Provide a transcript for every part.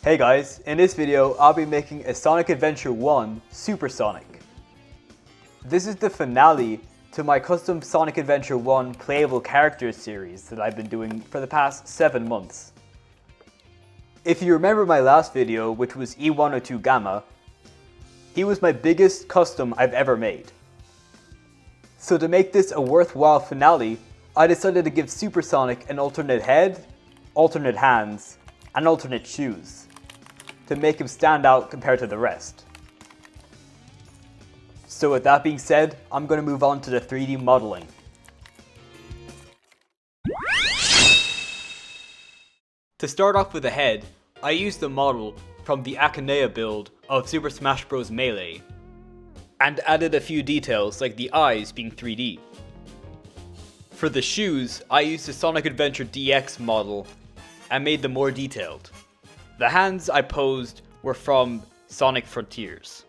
Hey guys, in this video I'll be making a Sonic Adventure 1 Super Sonic. This is the finale to my custom Sonic Adventure 1 playable characters series that I've been doing for the past 7 months. If you remember my last video, which was E102 Gamma, he was my biggest custom I've ever made. So to make this a worthwhile finale, I decided to give Super Sonic an alternate head, alternate hands, and alternate shoes to make him stand out compared to the rest. So with that being said, I'm going to move on to the 3D modeling. To start off with the head, I used the model from the Akanea build of Super Smash Bros. Melee, and added a few details like the eyes being 3D. For the shoes, I used the Sonic Adventure DX model and made them more detailed. The hands I posed were from Sonic Frontiers.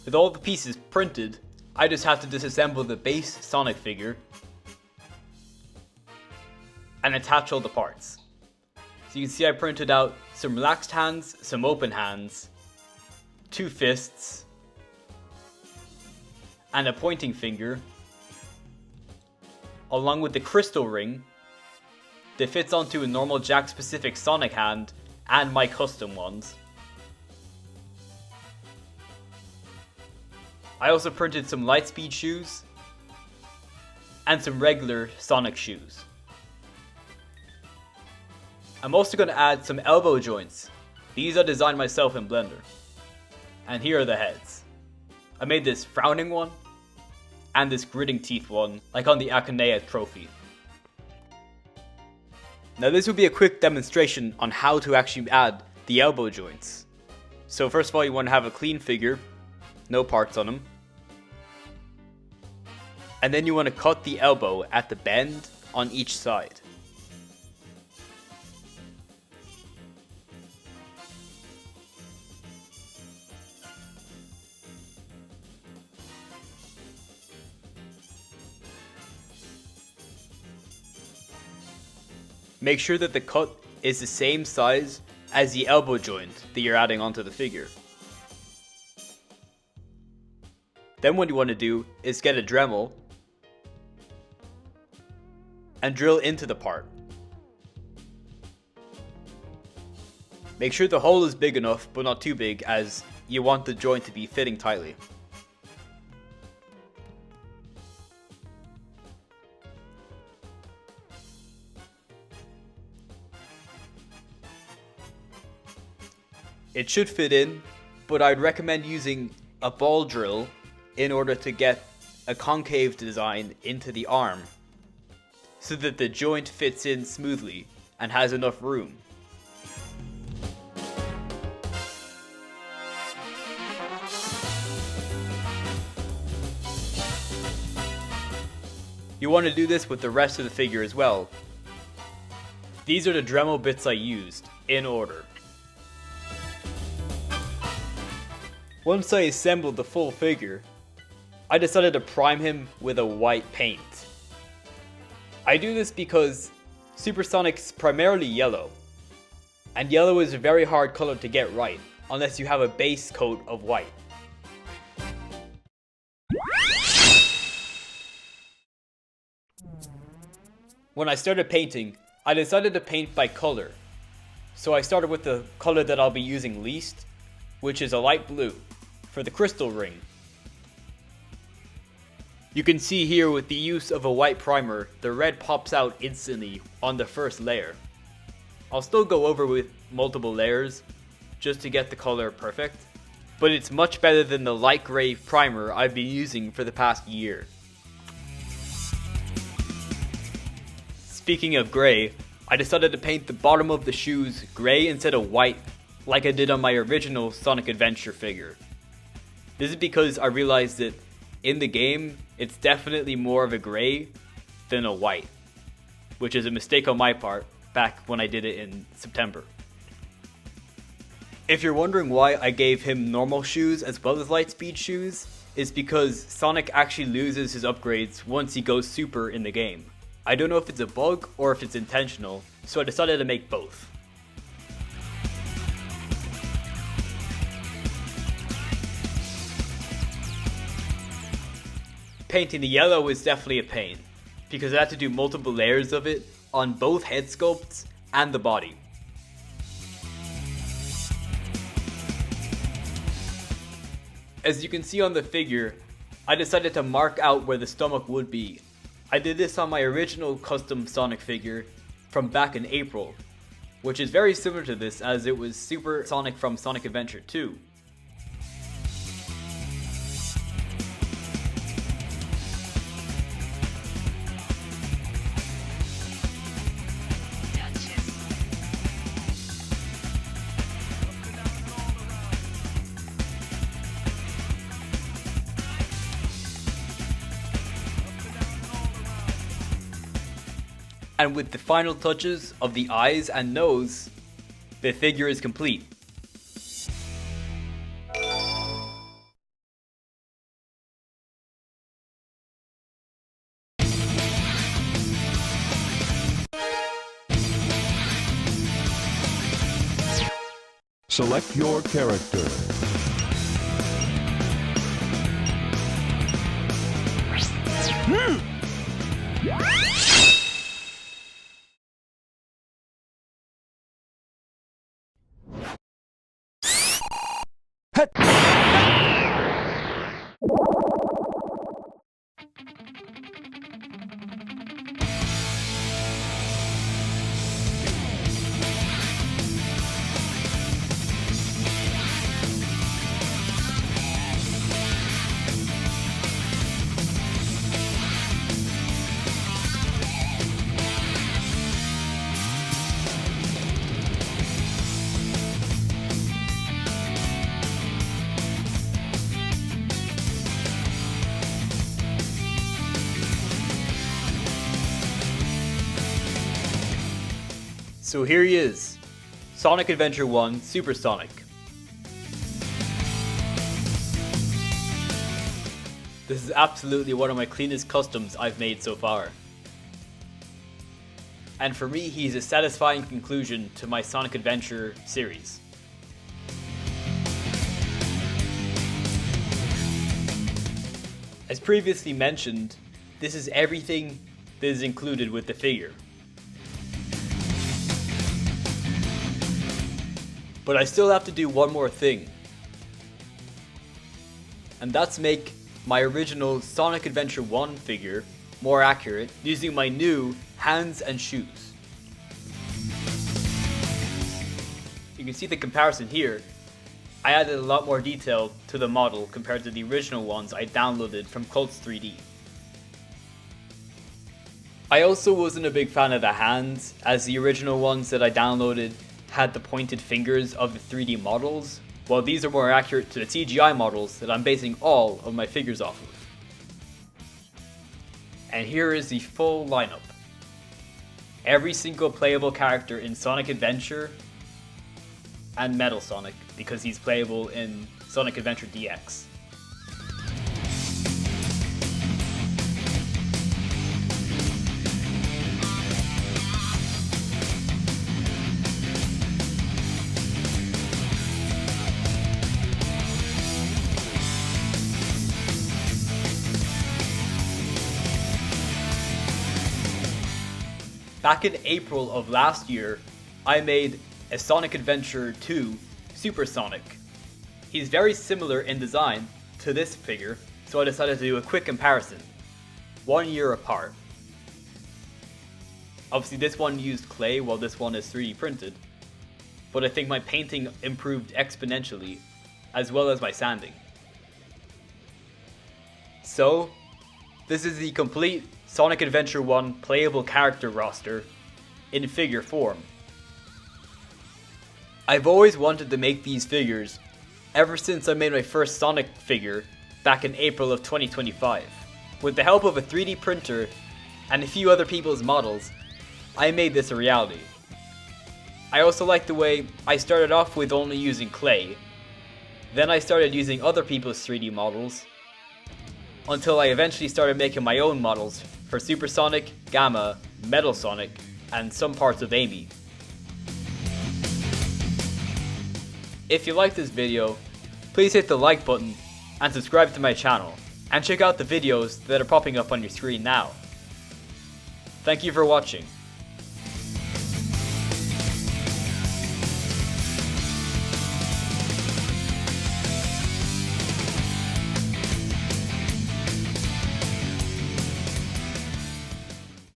With all the pieces printed, I just have to disassemble the base Sonic figure and attach all the parts. So you can see I printed out some relaxed hands, some open hands, 2 fists, and a pointing finger, along with the crystal ring that fits onto a normal Jakks Pacific Sonic hand and my custom ones. I also printed some Lightspeed shoes and some regular Sonic shoes. I'm also going to add some elbow joints. These I designed myself in Blender. And here are the heads. I made this frowning one and this gritting teeth one, like on the Akanea trophy. Now this will be a quick demonstration on how to actually add the elbow joints. So first of all, you want to have a clean figure, no parts on them. And then you want to cut the elbow at the bend on each side. Make sure that the cut is the same size as the elbow joint that you're adding onto the figure. Then what you want to do is get a Dremel and drill into the part. Make sure the hole is big enough but not too big, as you want the joint to be fitting tightly. It should fit in, but I'd recommend using a ball drill in order to get a concave design into the arm, so that the joint fits in smoothly and has enough room. You want to do this with the rest of the figure as well. These are the Dremel bits I used, in order. Once I assembled the full figure, I decided to prime him with a white paint. I do this because Super Sonic's primarily yellow, and yellow is a very hard color to get right unless you have a base coat of white. When I started painting, I decided to paint by color. So I started with the color that I'll be using least, which is a light blue, for the crystal ring. You can see here with the use of a white primer, the red pops out instantly on the first layer. I'll still go over with multiple layers just to get the color perfect, but it's much better than the light gray primer I've been using for the past year. Speaking of gray, I decided to paint the bottom of the shoes gray instead of white, like I did on my original Sonic Adventure figure. This is because I realized that in the game, it's definitely more of a gray than a white, which is a mistake on my part back when I did it in September. If you're wondering why I gave him normal shoes as well as Lightspeed shoes, it's because Sonic actually loses his upgrades once he goes super in the game. I don't know if it's a bug or if it's intentional, so I decided to make both. Painting the yellow was definitely a pain, because I had to do multiple layers of it on both head sculpts and the body. As you can see on the figure, I decided to mark out where the stomach would be. I did this on my original custom Sonic figure from back in April, which is very similar to this as it was Super Sonic from Sonic Adventure 2. And with the final touches of the eyes and nose, the figure is complete. Select your character. So here he is, Sonic Adventure 1 Super Sonic. This is absolutely one of my cleanest customs I've made so far. And for me, he's a satisfying conclusion to my Sonic Adventure series. As previously mentioned, this is everything that is included with the figure. But I still have to do one more thing. And that's make my original Sonic Adventure 1 figure more accurate using my new hands and shoes. You can see the comparison here. I added a lot more detail to the model compared to the original ones I downloaded from Cults 3D. I also wasn't a big fan of the hands, as the original ones that I downloaded had the pointed fingers of the 3D models, while these are more accurate to the CGI models that I'm basing all of my figures off of. And here is the full lineup. Every single playable character in Sonic Adventure and Metal Sonic, because he's playable in Sonic Adventure DX. Back in April of last year, I made a Sonic Adventure 2 Super Sonic. He's very similar in design to this figure, so I decided to do a quick comparison, 1 year apart. Obviously this one used clay while this one is 3D printed, but I think my painting improved exponentially, as well as my sanding. So, this is the complete Sonic Adventure 1 playable character roster in figure form. I've always wanted to make these figures ever since I made my first Sonic figure back in April of 2025. With the help of a 3D printer and a few other people's models, I made this a reality. I also like the way I started off with only using clay, then I started using other people's 3D models, until I eventually started making my own models for Super Sonic, Gamma, Metal Sonic, and some parts of Amy. If you like this video, please hit the like button and subscribe to my channel. and check out the videos that are popping up on your screen now. Thank you for watching.